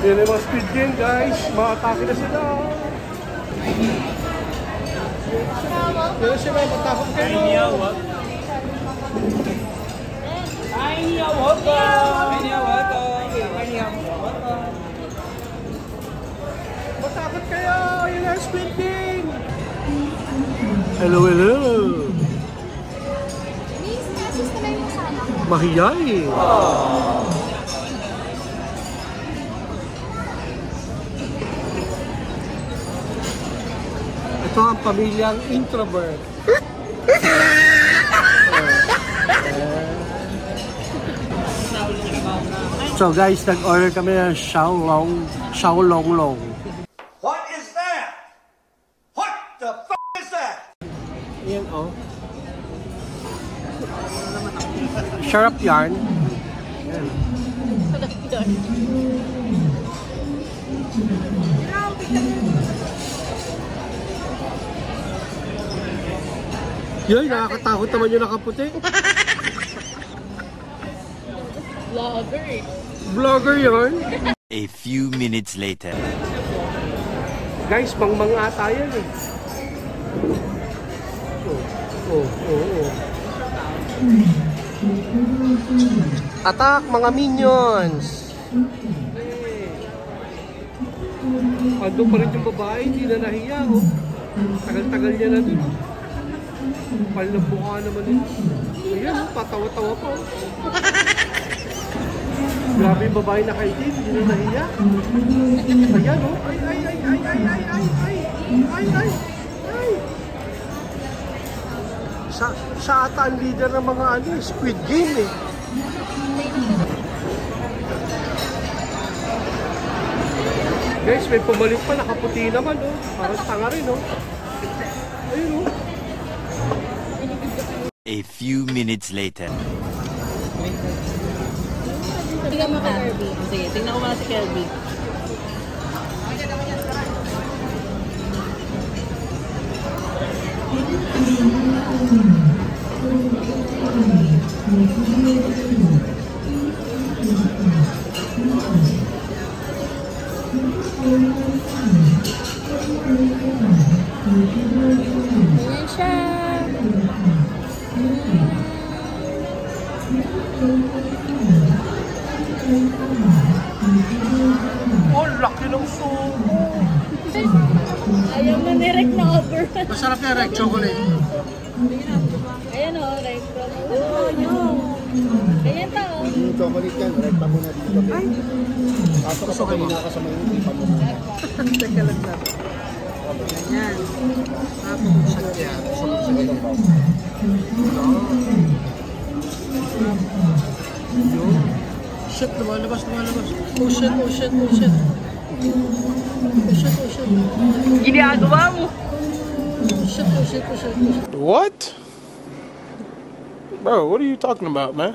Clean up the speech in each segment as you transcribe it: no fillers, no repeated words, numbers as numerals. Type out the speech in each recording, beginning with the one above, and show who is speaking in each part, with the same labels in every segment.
Speaker 1: Yan yung mga speed game, guys. Makatake na sila. Yan sila, matakot kayo. Matakot kayo. Yan yung speed game. Hello, hello. Mahiyay. Ito ang pamilyang introvert. So guys, nag-order kami ng Xiaolonglong.
Speaker 2: What is that? What the f*** is that?
Speaker 1: Yan oh. Sharp yarn. Yan. Yun, nakakatakot naman yung nakaputi.
Speaker 3: Vlogger.
Speaker 1: Vlogger yun.
Speaker 4: A few minutes later.
Speaker 1: Guys, mangmang ata yan eh. Oh. Attack mga minions! Ando pa rin yung babae, hindi na nahiya oh. Tagal-tagal niya na dun. Palabuka naman yun. Ayan oh, patawa-tawa pa oh. Grabe yung babae na kay Tim, hindi na nahiya. Ayan oh, ay. Siya ata ang leader ng mga Squid Game eh. Guys, may pumalik pa, nakaputi naman oh. Parang tanga rin oh. Ayun oh.
Speaker 4: A few minutes later.
Speaker 3: Tingnan mo kay Kirby. Sige, tingnan ko muna si Kirby. Ayan siya.
Speaker 1: Oh, laki ng sumo.
Speaker 3: Ayaw na ni Rek na over.
Speaker 1: Masarap na Rek, chocolate.
Speaker 3: Ayan o, Rek. Oh, yun. Ayan ta o.
Speaker 5: Yung chocolate yan, rekta mo na dito. Ay! Kaso ka pa kanina kasama yung ipa mo.
Speaker 1: Teka lang natin. Ayan. Napapagsak yan. Shit, lumalabas. Oh shit. Ginagawa mo! Shit. What? Bro, what are you talking about, man?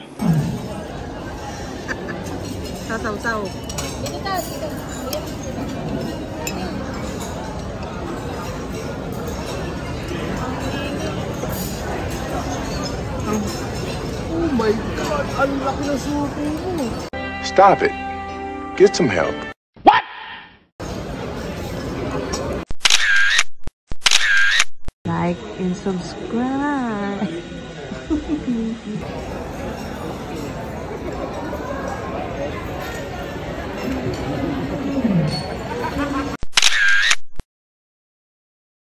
Speaker 1: Tataw.
Speaker 3: Dito ta, dito.
Speaker 1: Oh my God! Ang laki na suko mo!
Speaker 6: Stop it. Get some help.
Speaker 1: What?
Speaker 7: Like and subscribe.